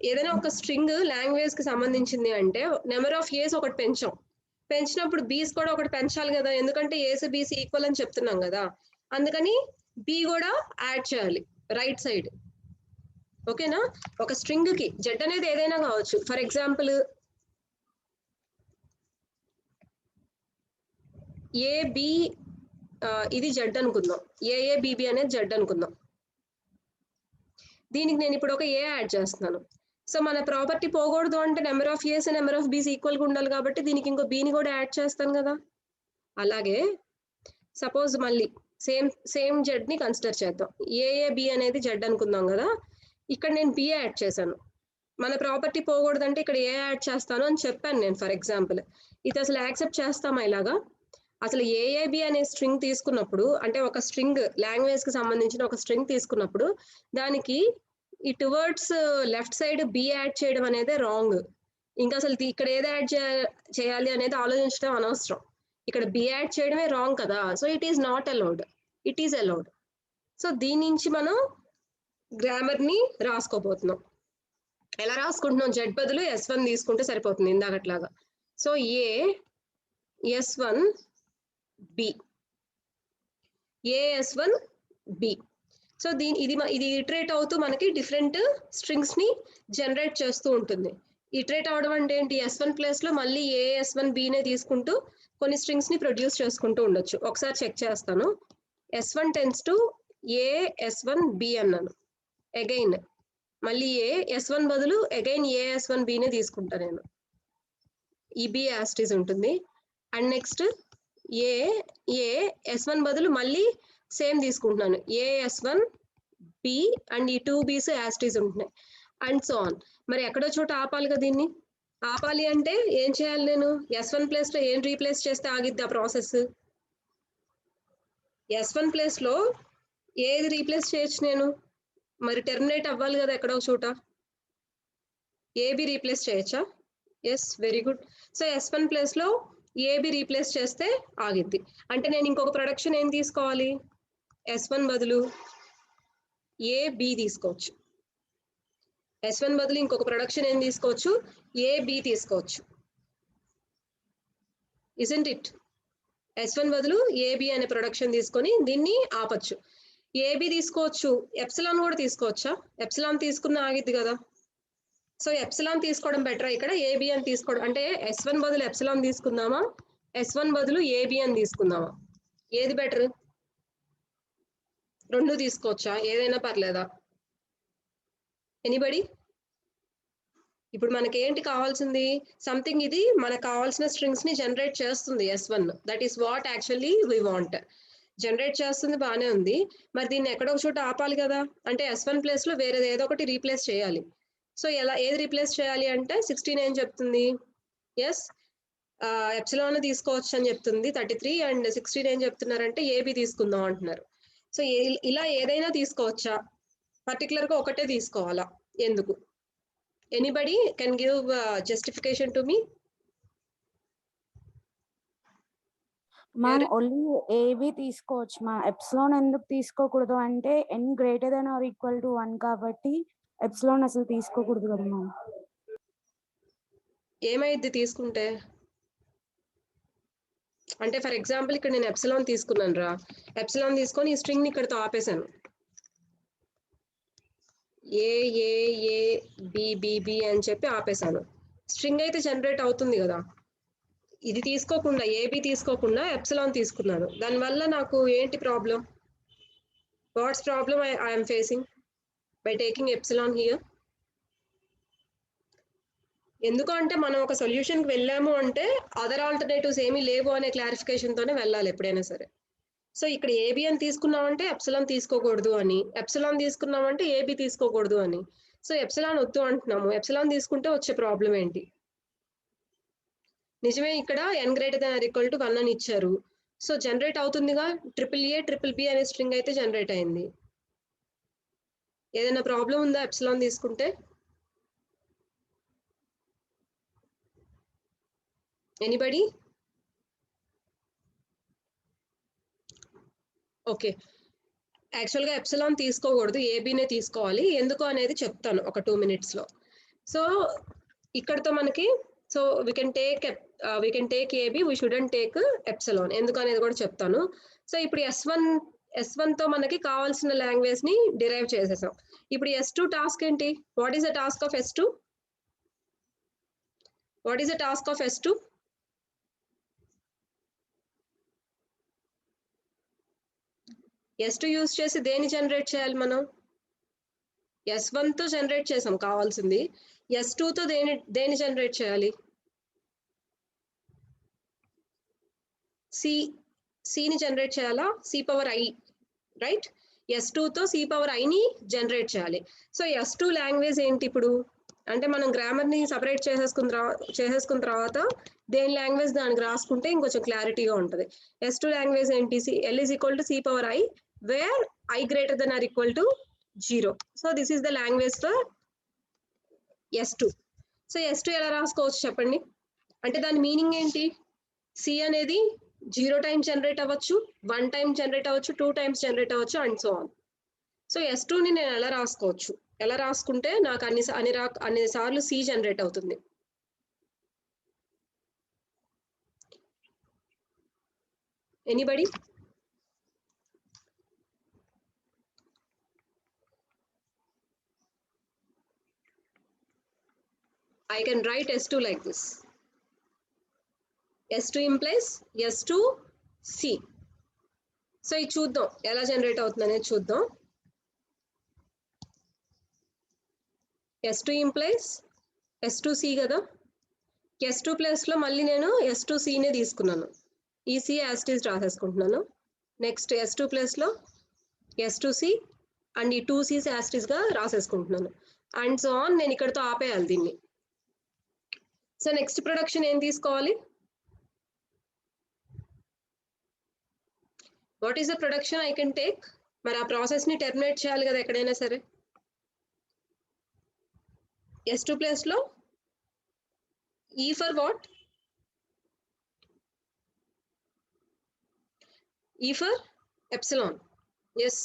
ఏదైనా ఒక స్ట్రింగ్ లాంగ్వేజ్ కి సంబంధించింది అంటే నెంబర్ ఆఫ్ ఏస్ ఒకటి పెంచినప్పుడు బీస్ కూడా ఒకటి పెంచాలి కదా, ఎందుకంటే ఏస్ బీస్ ఈక్వల్ అని చెప్తున్నాం కదా. అందుకని బి కూడా యాడ్ చేయాలి రైట్ సైడ్. ఓకేనా, ఒక స్ట్రింగ్ కి జెడ్ అనేది ఏదైనా కావచ్చు. ఫర్ ఎగ్జాంపుల్ ఏబి, ఇది జెడ్ అనుకుందాం, ఏఏబిబి అనేది జెడ్ అనుకుందాం. దీనికి నేను ఇప్పుడు ఒక ఏ యాడ్ చేస్తున్నాను. సో మన ప్రాపర్టీ పోకూడదు అంటే number of A's number of B's ఈక్వల్గా ఉండాలి, కాబట్టి దీనికి ఇంకో బీని కూడా యాడ్ చేస్తాను కదా. అలాగే సపోజ్ మళ్ళీ సేమ్ జెడ్ ని కన్సిడర్ చేద్దాం. ఏఏబి అనేది జెడ్ అనుకుందాం కదా, ఇక్కడ నేను బి యాడ్ చేశాను. మన ప్రాపర్టీ పోకూడదంటే ఇక్కడ ఏ యాడ్ చేస్తాను అని చెప్పాను నేను. ఫర్ ఎగ్జాంపుల్ ఇది అసలు యాక్సెప్ట్ చేస్తామా ఇలాగా? అసలు ఏఏబి అనే స్ట్రింగ్ తీసుకున్నప్పుడు, అంటే ఒక స్ట్రింగ్ లాంగ్వేజ్ కి సంబంధించిన ఒక స్ట్రింగ్ తీసుకున్నప్పుడు దానికి ఈ towards left side B add చేయడం అనేది రాంగ్. ఇంకా అసలు ఇక్కడ ఏది యాడ్ చేయాలి అనేది ఆలోచించడం అనవసరం. ఇక్కడ బి యాడ్ చేయడమే రాంగ్ కదా. So it is not allowed, it is allowed. So దీని నుంచి మనం గ్రామర్ ని రాసుకోబోతున్నాం. ఎలా రాసుకుంటున్నాం, జెడ్ బదులు S1 తీసుకుంటే సరిపోతుంది ఇందాకట్లాగా. సో ఏ S1 బి, ఏఎస్1 బి. సో ఇది ఇటరేట్ అవుతూ మనకి డిఫరెంట్ స్ట్రింగ్స్ ని జనరేట్ చేస్తూ ఉంటుంది. ఇటరేట్ అవడం అంటే ఏంటి, S1 ప్లేస్ లో మళ్ళీ ఏఎస్1 బినే తీసుకుంటూ కొన్ని స్ట్రింగ్స్ ని ప్రొడ్యూస్ చేసుకుంటూ ఉండొచ్చు. ఒకసారి చెక్ చేస్తాను. S1 టెన్స్ టు ఏఎస్1 బి అన్నాను. అగైన్ మళ్ళీ S1 బదులు అగైన్ ఏఎస్1 బినే తీసుకుంటా నేను. ఈ బి యాస్టీస్ ఉంటుంది. అండ్ నెక్స్ట్ S1 బదులు మళ్ళీ సేమ్ తీసుకుంటున్నాను, ఏఎస్1 బి, అండ్ ఈ 2 బీస్ యాస్టీస్ ఉంటున్నాయి, అండ్ సో ఆన్. మరి ఎక్కడో చోట ఆపాలి కదా. దీన్ని ఆపాలి అంటే ఏం చేయాలి, నేను S1 ప్లేస్ లో ఏం రీప్లేస్ చేస్తే ఆగిద్ది ఆ ప్రాసెస్? S1 ప్లేస్ లో ఏది రీప్లేస్ చేయొచ్చు నేను? మరి టెర్మినేట్ అవ్వాలి కదా ఎక్కడో చోట. ఏబి రీప్లేస్ చేయొచ్చా? Yes, very good. So S1 place లో ఏబి రీప్లేస్ చేస్తే ఆగిద్ది. అంటే నేను ఇంకొక ప్రొడక్షన్ ఏం తీసుకోవాలి, S1 బదులు ఏబి తీసుకోవచ్చు. S1 బదులు ఇంకొక ప్రొడక్షన్ ఏం తీసుకోవచ్చు, ఏబి తీసుకోవచ్చు. Isn't it? S1 బదులు ఏబి అనే ప్రొడక్షన్ తీసుకొని దీన్ని ఆపచ్చు. ఏబి తీసుకోవచ్చు, ఎప్సిలాన్ కూడా తీసుకోవచ్చా? ఎప్సిలాన్ తీసుకున్న ఆగిద్ది కదా. సో ఎప్సిలాన్ తీసుకోవడం బెటర్ ఇక్కడ, ఏబి అని తీసుకోవడం. అంటే S1 బదులు ఎప్సిలాన్ తీసుకుందామా, S1 బదులు ఏబి అని తీసుకుందామా? ఏది బెటర్? రెండు తీసుకోవచ్చా? ఏదైనా పర్లేదా? ఎనీబడి? ఇప్పుడు మనకి ఏంటి కావాల్సింది, సంథింగ్ ఇది మనకు కావాల్సిన స్ట్రింగ్స్ ని జనరేట్ చేస్తుంది S1. That is what actually we want. Generate చేస్తుంది, బాగానే ఉంది. మరి దీన్ని ఎక్కడో ఒక చోట ఆపాలి కదా. అంటే S1 ప్లేస్ లో వేరేది ఏదో ఒకటి రీప్లేస్ చేయాలి. సో ఏది రీప్లేస్ చేయాలి అంటే 16 ఏం చెప్తుంది, ఎస్ ఎప్సిలాన్ తీసుకోవచ్చు అని చెప్తుంది 33 అండ్ 16 ఏం చెప్తున్నారంటే ఏబి తీసుకుందాం అంటున్నారు. సో ఇలా ఏదైనా తీసుకోవచ్చా, పర్టికులర్ గా ఒకటే తీసుకోవాలా, ఎందుకు? Anybody can give justification to me? Ma'am only AB తీసుకోవచ్చు మా, ఎప్సిలాన్ ఎందుకు తీసుకోకూడదు అంటే n greater than or equal to 1 కాబట్టి ఎప్సిలాన్ అసలు తీసుకోకూడదు కదా మ్యామ్. ఏమైద్ది తీసుకుంటే? అంటే ఫర్ ఎగ్జాంపుల్ ఇక్కడ నేను ఎప్సిలాన్ తీసుకున్నాను రా, ఎప్సిలాన్ తీసుకొని ఈ స్ట్రింగ్ ని ఇక్కడతో ఆపేశాను, ఏ ఏ ఏ బి బి బి అని చెప్పి ఆపేశాను. స్ట్రింగ్ అయితే జనరేట్ అవుతుంది కదా. ఇది తీసుకోకుండా ఏబి తీసుకోకుండా ఎప్సిలాన్ తీసుకున్నాను, దానివల్ల నాకు ఏంటి problem? What's problem I'm facing by taking epsilon here? ఎందుకంటే మనం ఒక సొల్యూషన్కి వెళ్ళాము అంటే అదర్ ఆల్టర్నేటివ్స్ ఏమీ లేవు అనే క్లారిఫికేషన్తోనే వెళ్ళాలి ఎప్పుడైనా సరే. సో ఇక్కడ ఏబి అని తీసుకున్నామంటే ఎప్సిలాన్ తీసుకోకూడదు అని, ఎప్సిలాన్ తీసుకున్నామంటే ఏబి తీసుకోకూడదు అని. సో ఎప్సిలాన్ వద్దు అంటున్నాము, ఎప్సిలాన్ తీసుకుంటే వచ్చే ప్రాబ్లం ఏంటి? నిజమే, ఇక్కడ n greater than or equal to 1 అని ఇచ్చారు. సో జనరేట్ అవుతుందిగా, ట్రిపుల్ బి అనే స్ట్రింగ్ అయితే జనరేట్ అయింది. ఏదైనా ప్రాబ్లం ఉందా ఎప్సిలాన్ తీసుకుంటే? ఎనీబడి? ఓకే, యాక్చువల్గా ఎప్సిలాన్ తీసుకోకూడదు, ఏబీనే తీసుకోవాలి. ఎందుకు అనేది చెప్తాను ఒక 2 minutesలో. సో ఇక్కడతో మనకి, so we can take AB, we shouldn't take epsilon, ఎందుకు అనేది కూడా చెప్తాను. సో ఇప్పుడు S1తో మనకి కావాల్సిన లాంగ్వేజ్ ని డిరైవ్ చేసేసాం. ఇప్పుడు S2 టాస్క్ ఏంటి? What is the task of S2? What is the task of S2? S2 use చేసి దేని జనరేట్ చేయాలి మనం? S1తో జనరేట్ చేసాం కావాల్సింది, S2తో దేని జనరేట్ చేయాలి? సిని జనరేట్ చేయాలా? C power I, right? S2తో సి పవర్ ఐని జనరేట్ చేయాలి. సో S2 లాంగ్వేజ్ ఏంటి ఇప్పుడు అంటే, మనం గ్రామర్ని సపరేట్ చేసేసుకున్న తర్వాత దేని లాంగ్వేజ్ దానికి రాసుకుంటే ఇంకొంచెం క్లారిటీగా ఉంటుంది. S2 లాంగ్వేజ్ ఏంటి? L is equal to C power I where I greater than or equal to 0. So this is the language for S2. So S2 ఎలా రాసుకోవచ్చు చెప్పండి? అంటే దాని మీనింగ్ ఏంటి? సి అనేది 0 టైమ్స్ జనరేట్ అవ్వచ్చు, 1 టైమ్ జనరేట్ అవ్వచ్చు, 2 టైమ్స్ జనరేట్ అవ్వచ్చు అండ్ సో ఆన్. సో S2ని నేను ఎలా రాసుకోవచ్చు? ఎలా రాసుకుంటే నాకు అన్ని సార్లు సి జనరేట్ అవుతుంది? Anybody? I can write S2 like this. S2 implies S2 C. So ఇది చూద్దాం ఎలా జనరేట్ అవుతుంది అనేది చూద్దాం. S2 implies S2C కదా. S2 ప్లస్లో మళ్ళీ నేను S2Cనే తీసుకున్నాను, ఈ C యాజ్ ఇట్ ఈజ్ రాసేసుకుంటున్నాను. నెక్స్ట్ S2 ప్లస్లో S2C అండ్ ఈ 2 C's యాజ్ ఇట్ ఈజ్గా రాసేసుకుంటున్నాను అండ్ సో ఆన్. నేను ఇక్కడతో ఆపేయాలి దీన్ని. సో నెక్స్ట్ ప్రొడక్షన్ ఏం తీసుకోవాలి? What is the production I can take? మరి ఆ ప్రాసెస్ని టెర్మినేట్ చేయాలి కదా ఎక్కడైనా సరే. S2 ప్లస్లో E for what? E for epsilon. Yes,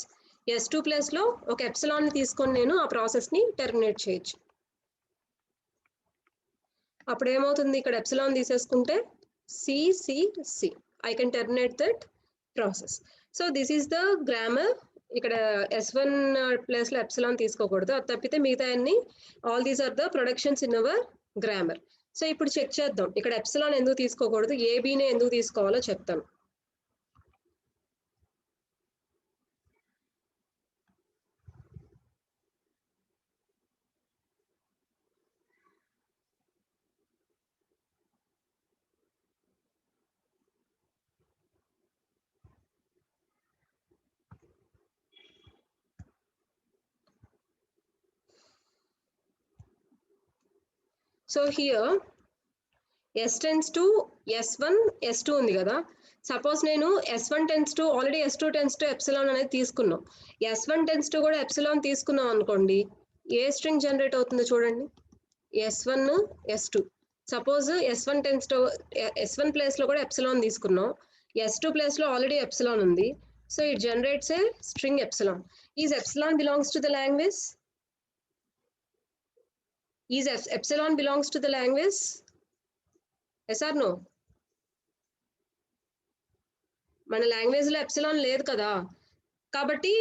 S2 ప్లస్లో ఒక ఎప్సిలాన్ తీసుకొని నేను ఆ ప్రాసెస్ని టెర్మినేట్ చేయొచ్చు. అప్పుడు ఏమవుతుంది? ఇక్కడ ఎప్సిలాన్ తీసేసుకుంటే C. I can terminate that process. So this is the grammar. ఇక్కడ S1 ప్లస్లో ఎప్సిలాన్ తీసుకోకూడదు, అది తప్పితే మిగతా అన్ని all these are the productions in our grammar. So ఇప్పుడు చెక్ చేద్దాం ఇక్కడ ఎప్సిలాన్ ఎందుకు తీసుకోకూడదు, ఏబీనే ఎందుకు తీసుకోవాలో చెప్తాను. So here S tends to S1 S2 ఉంది కదా, సపోజ్ నేను S1 tends to already S2 tends to epsilon అనేది తీసుకున్నాం, S1 టెన్స్ టు కూడా ఎప్సిలాన్ తీసుకున్నాం అనుకోండి, ఏ స్ట్రింగ్ జనరేట్ అవుతుందో చూడండి, S1 S2. Suppose S1 tends to S1 place లో కూడా ఎప్సిలాన్ తీసుకున్నాం, S2 ప్లేస్ లో ఆల్రెడీ ఎప్సిలాన్ ఉంది, so it generates a string epsilon. Is epsilon belongs to the language? Is epsilon belongs to the language? Yes or no? మన language లో epsilon లేదు కదా, కాబట్టి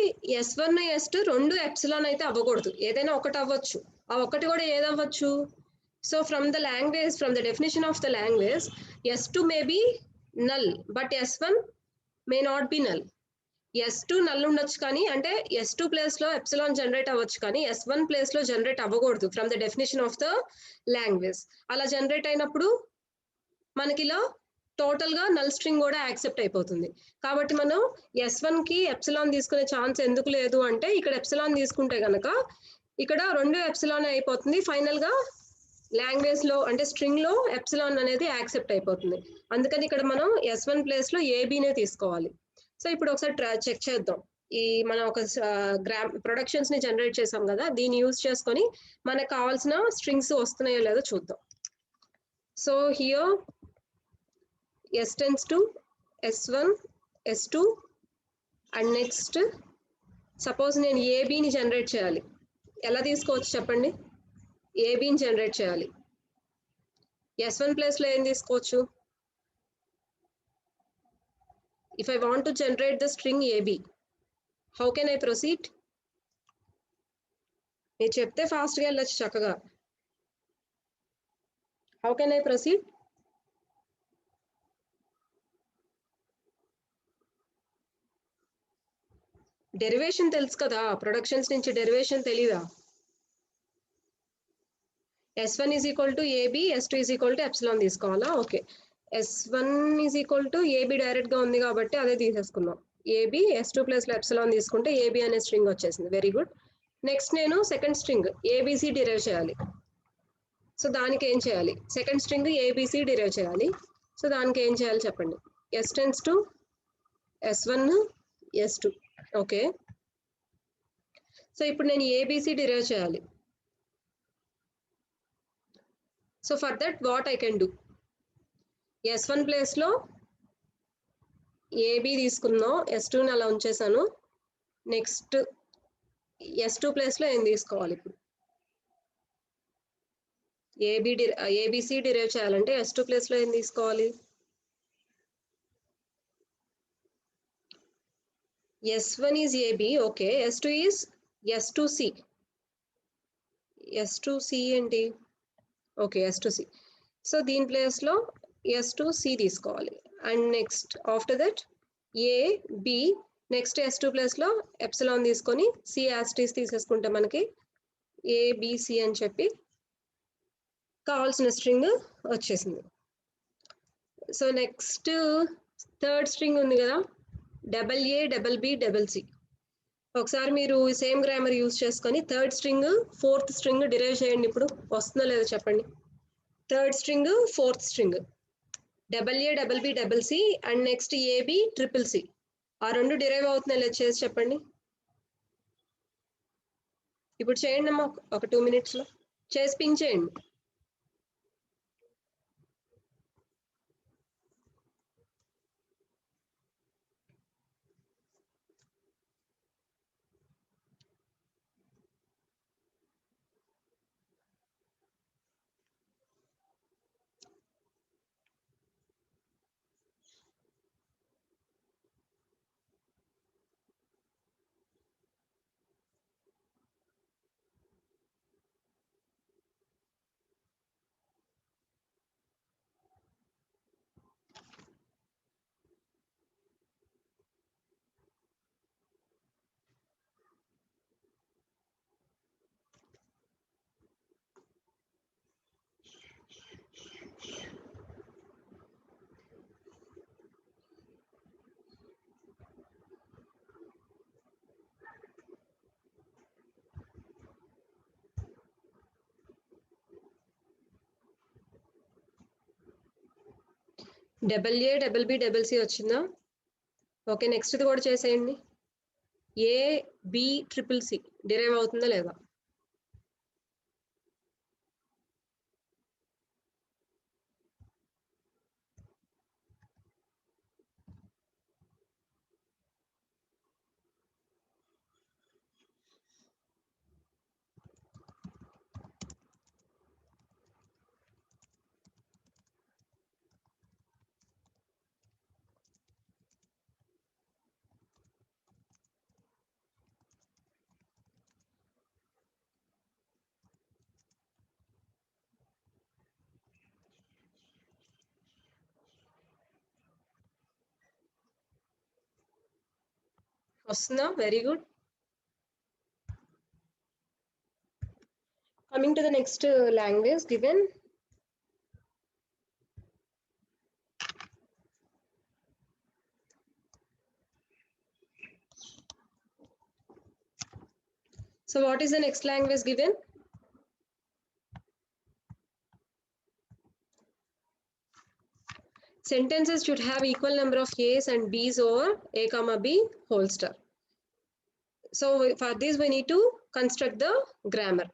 S1 S2 రెండు ఎప్సిలాన్ అయితే అవ్వకూడదు, ఏదైనా ఒకటి అవ్వచ్చు, ఆ ఒకటి కూడా ఏదవ్వచ్చు? So from the language, from the definition of the language, S2 may be null but S1 may not be null. S2 null ఉండొచ్చు కానీ, అంటే S2 ప్లేస్ లో ఎప్సిలాన్ జనరేట్ అవ్వచ్చు కానీ S1 ప్లేస్ లో జనరేట్ అవ్వకూడదు from the definition of the language. అలా generate అయినప్పుడు మనకి ఇలా టోటల్ గా నల్ స్ట్రింగ్ కూడా యాక్సెప్ట్ అయిపోతుంది. కాబట్టి మనం S1 కి ఎప్సిలాన్ తీసుకునే ఛాన్స్ ఎందుకు లేదు అంటే, ఇక్కడ ఎప్సిలాన్ తీసుకుంటే గనక ఇక్కడ రెండు ఎప్సిలాన్ అయిపోతుంది, ఫైనల్ గా లాంగ్వేజ్ లో అంటే స్ట్రింగ్ లో ఎప్సిలాన్ అనేది యాక్సెప్ట్ అయిపోతుంది. అందుకని ఇక్కడ మనం S1 ప్లేస్ లో ఏబీనే తీసుకోవాలి. సో ఇప్పుడు ఒకసారి చెక్ చేద్దాం, ఈ మనం ఒక ప్రొడక్షన్స్ ని జనరేట్ చేసాం కదా, దీన్ని యూజ్ చేసుకొని మనకు కావాల్సిన స్ట్రింగ్స్ వస్తున్నాయో లేదో చూద్దాం. So here S tends to S1 S2 and next suppose నేను ఏబీని జనరేట్ చేయాలి, ఎలా తీసుకోవచ్చు చెప్పండి? ఏబీని జనరేట్ చేయాలి, S1 ప్లేస్ లో ఏం తీసుకోవచ్చు? If I want to generate the string AB, how can I proceed? మీరు చెప్తే ఫాస్ట్గా వెళ్ళచ్చు చక్కగా. How can I proceed? Derivation తెలుసు కదా, ప్రొడక్షన్స్ నుంచి డెరివేషన్ తెలీదా? S1 is equal to AB, S2 is equal to epsilon తీసుకోవాలా? Okay, S1 is equal to AB direct గా ఉంది కాబట్టి అదే తీసేసుకున్నాం, ఏబీ S2 ప్లస్ లో ఎప్సిలాన్ తీసుకుంటే ఏబీ అనే స్ట్రింగ్ వచ్చేసింది. Very good. నెక్స్ట్ నేను సెకండ్ స్ట్రింగ్ ఏబీసీ డిరైవ్ చేయాలి. సో దానికి ఏం చేయాలి? సెకండ్ స్ట్రింగ్ ఏబీసీ డిరైవ్ చేయాలి. సో దానికి ఏం చేయాలి చెప్పండి? S tends to S1 S2. Okay, so ఇప్పుడు నేను ఏబీసీ డిరైవ్ చేయాలి. So for that what I can do? S1 place లో ఏబీ తీసుకున్నాం, S2ని అలా ఉంచేసాను. నెక్స్ట్ S2 ప్లేస్ లో ఏం తీసుకోవాలి? ఇప్పుడు ఏబీసీ డిరైవ్ చేయాలంటే S2 ప్లేస్ లో ఏం తీసుకోవాలి? S1 is AB, okay, S2 is S2C. S2C ఏంటి? Okay, S2C. సో దీని ప్లేస్ లో S2C తీసుకోవాలి. And next after that AB, next S2 place లో ఎప్సిలాన్ తీసుకొని C యాస్టీస్ తీసేసుకుంటే మనకి ఏబిసి అని చెప్పి కావాల్సిన స్ట్రింగ్ వచ్చేసింది. సో నెక్స్ట్ థర్డ్ స్ట్రింగ్ ఉంది కదా, AA, BB, C. ఒకసారి మీరు సేమ్ గ్రామర్ యూజ్ చేసుకొని third string fourth string derive చేయండి. ఇప్పుడు వస్తుందో లేదో చెప్పండి. Third string fourth string AA, BB, C and next AB, CCC, ఆ రెండు డిరైవ్ అవుతున్నాయి లేదు చేసి చెప్పండి. ఇప్పుడు చేయండి అమ్మా, ఒక 2 minutes లో చేసి పింగ్ చేయండి. Double A double B double C వచ్చిందా? ఓకే, నెక్స్ట్ ఇది కూడా చేసేయండి. A B triple C derive అవుతుందా లేదా? వస్తుందా? Very good. Coming to the next language given. So what is the next language given? Sentences should have equal number of A's and B's over A comma B whole star. So for this we need to construct the grammar.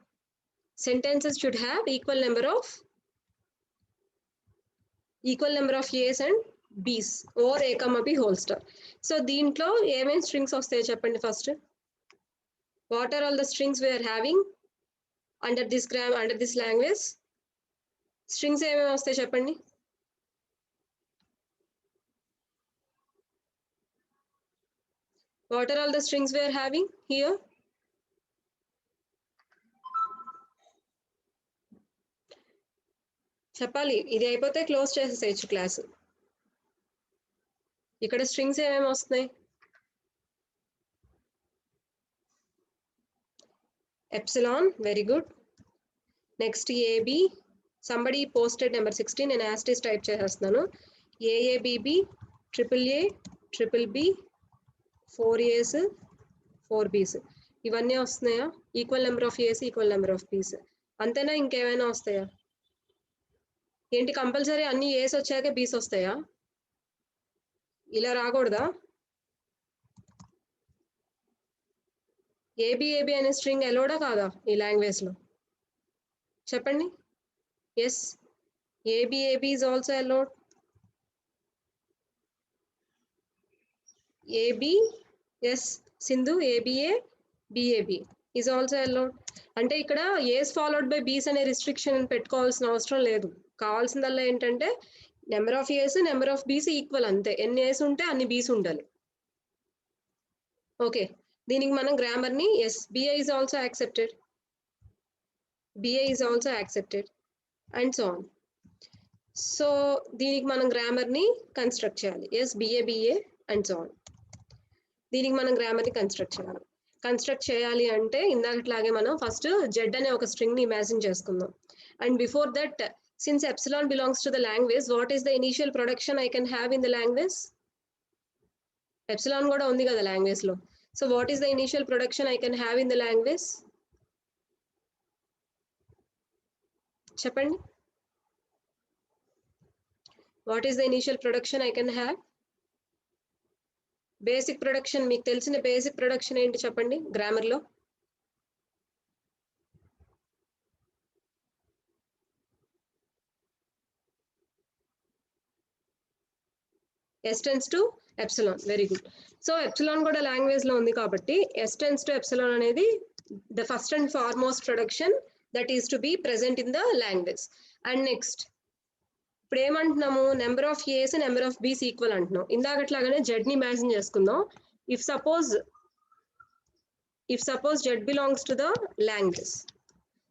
Sentences should have equal number of A's and B's over A comma B whole star. So దీంట్లో ఏమేం strings వస్తాయో చెప్పండి first. What are all the strings we are having under this language? Strings ఏమేమి వస్తాయి చెప్పండి. What are all the strings we are having here? చెప్పాలి, ఇది అయిపోతే క్లోజ్ చేసేసేయచ్చు క్లాస్. ఇక్కడ స్ట్రింగ్స్ ఏమేమి వస్తున్నాయి? Epsilon, very good. Next AB, somebody posted number 16, నేను యాస్టీస్ టైప్ చేసేస్తున్నాను. AABB, triple A, triple B, 4 A's 4 B's ఇవన్నీ వస్తున్నాయా? Equal number of A's equal number of B's. అంతేనా? ఇంకేమైనా వస్తాయా? ఏంటి కంపల్సరీ అన్ని A's వచ్చాక B's వస్తాయా? ఇలా రాకూడదా? ఏబిఏబి అనే స్ట్రింగ్ ఎలోడా కాదా ఈ లాంగ్వేజ్ లో? చెప్పండి. Yes, ABAB is also allowed. AB, yes Sindhu, ABA BAB is also allowed. అంటే ఇక్కడ ఏస్ ఫాలోడ్ బై బీస్ అనే రిస్ట్రిక్షన్ పెట్టుకోవాల్సిన అవసరం లేదు. కావాల్సిందల్లా ఏంటంటే number of A's number of B's equal, అంతే. ఎన్ని ఏస్ ఉంటే అన్ని బీస్ ఉండాలి. ఓకే, దీనికి మనం గ్రామర్ ని S BA is also accepted, BA is also accepted and so on. So దీనికి మనం గ్రామర్ ని కన్స్ట్రక్ట్ చేయాలి. S BA BA and so on. దీనికి మనం గ్రామర్ ని కన్స్ట్రక్ట్ చేయాలి అంటే ఇందాకట్లాగే మనం ఫస్ట్ జెడ్ అనే ఒక స్ట్రింగ్ ని ఇమాజిన్ చేసుకుందాం. And before that, since epsilon belongs to the language, what is the initial production I can have in the language? Epsilon కూడా ఉంది కదా లాంగ్వేజ్ లో. So what is the initial production I can have in the language? చెప్పండి. What is the initial production I can have? Basic production, మీకు తెలిసిన basic production ఏంటి చెప్పండి grammar లో? S tends to epsilon, very good. So epsilon కూడా language లో ఉంది కాబట్టి S tends to epsilon అనేది the first and foremost production that is to be present in the language. And next ఇప్పుడు ఏమంటున్నాము? Number of A's number of B's equal అంటున్నాం. ఇందాకట్లాగానే Z ని ఇమాజిన్ చేసుకుందాం. If suppose Z belongs to the language.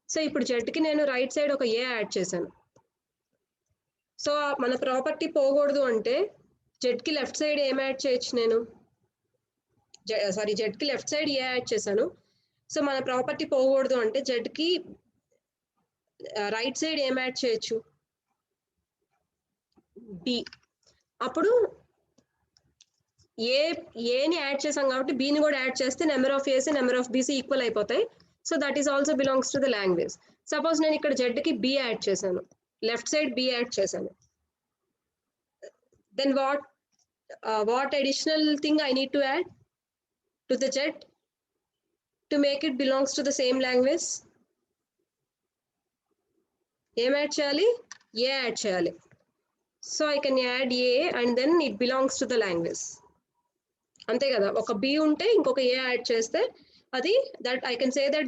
So ఇప్పుడు Z కి నేను right side ఒక ఏ యాడ్ చేశాను. సో మన ప్రాపర్టీ పోకూడదు అంటే జెడ్ కి లెఫ్ట్ సైడ్ ఏం యాడ్ చేయొచ్చు? నేను జెడ్ కి లెఫ్ట్ సైడ్ ఏ యాడ్ చేశాను. సో మన ప్రాపర్టీ పోకూడదు అంటే జెడ్ కి రైట్ సైడ్ ఏం యాడ్ చేయొచ్చు? బి. అప్పుడు ఏని యాడ్ చేసాం కాబట్టి బిని కూడా యాడ్ చేస్తే number of A's number of B's equal అయిపోతాయి. So that is also belongs to the language. Suppose నేను ఇక్కడ జెడ్ కి బి యాడ్ చేశాను, లెఫ్ట్ సైడ్ బి యాడ్ చేశాను. Then what additional thing I need to add to the jet to make it belongs to the same language? Em add cheyali? A add cheyali. So I can add A and then it belongs to the language. Ante kada oka B unte inkoka A add cheste adi that I can say that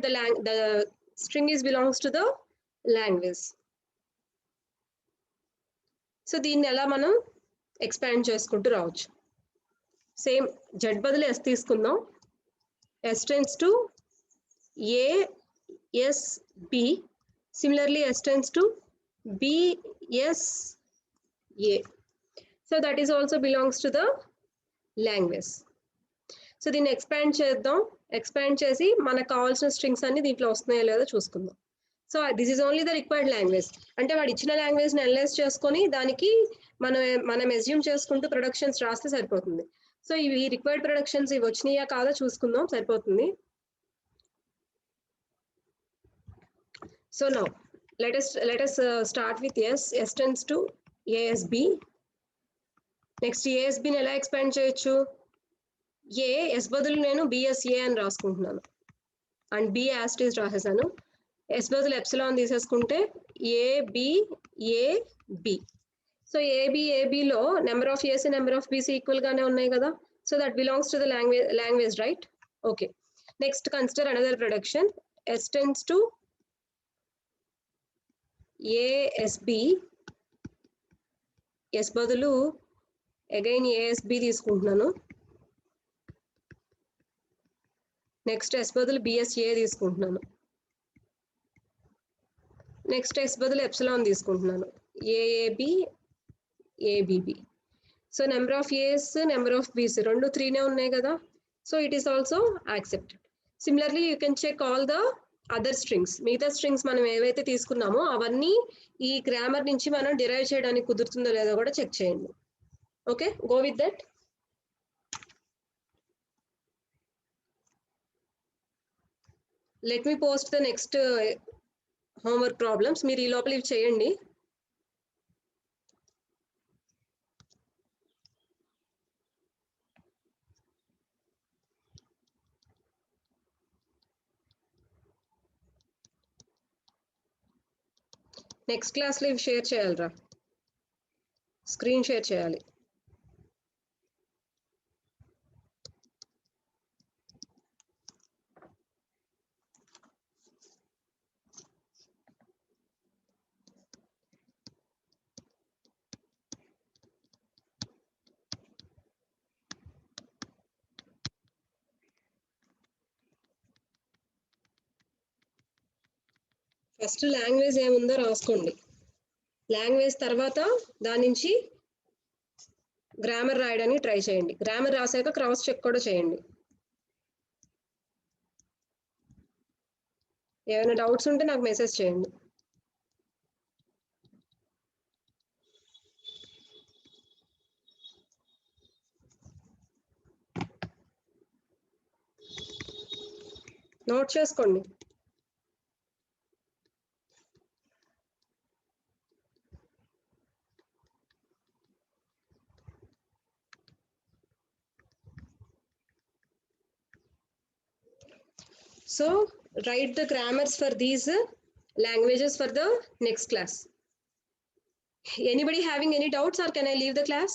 the string is belongs to the language. So దీన్ని ఎలా మనం expand చేసుకుంటూ రావచ్చు. Same Z బదులు S తీసుకుందాం. S tends to A S B. Similarly S tends to B S A. So that is also belongs to the language. So దీన్ని expand చేద్దాం. Expand చేసి మనకు కావాల్సిన స్ట్రింగ్స్ అన్ని దీంట్లో వస్తున్నాయో లేదో చూసుకుందాం. So this is only the required language. అంటే వాడు ఇచ్చిన లాంగ్వేజ్ని అనలైజ్ చేసుకొని దానికి మనం ఎస్యూమ్ చేసుకుంటూ ప్రొడక్షన్స్ రాస్తే సరిపోతుంది. సో ఇవి రిక్వైర్డ్ ప్రొడక్షన్స్ ఇవి వచ్చినాయా కాదో చూసుకుందాం, సరిపోతుంది. So now let us start with S. S tends to ASB. Next ASBని ఎలా ఎక్స్పాండ్ చేయొచ్చు? ఎస్ బదులు నేను BSA అని రాసుకుంటున్నాను అండ్ B యాస్టీస్ రాసేసాను. ఎస్ బదులు ఎప్సిలాన్ తీసేసుకుంటే ABAB. సో ABABలో number of A's number of B's equal గానే ఉన్నాయి కదా. So that belongs to the language right. Okay, next consider another production. S tends to ASB. S బదులు again ASB తీసుకుంటున్నాను. Next S బదులు BSA తీసుకుంటున్నాను. Next S బదులు epsilon తీసుకుంటున్నాను. AAB ABB. So number of A's number of B's రెండు 3నే ఉన్నాయి కదా. So it is also accepted. Similarly you can check all the other strings. మిగతా స్ట్రింగ్స్ మనం ఏవైతే తీసుకున్నామో అవన్నీ ఈ గ్రామర్ నుంచి మనం డిరైవ్ చేయడానికి కుదురుతుందో లేదో కూడా చెక్ చేయండి. Okay, go with that. Let me post the next homework problems. మీరు ఈ లోపల ఇవి చేయండి. నెక్స్ట్ క్లాస్లో ఇవి షేర్ చేయాలిరా, స్క్రీన్ షేర్ చేయాలి. ఫస్ట్ లాంగ్వేజ్ ఏముందో రాసుకోండి. లాంగ్వేజ్ తర్వాత దాని నుంచి గ్రామర్ రాయడానికి ట్రై చేయండి. గ్రామర్ రాసాక క్రాస్ చెక్ కూడా చేయండి. ఏమైనా డౌట్స్ ఉంటే నాకు మెసేజ్ చేయండి. నోట్ చేసుకోండి. So write the grammars for these languages for the next class. Anybody having any doubts or can I leave the class?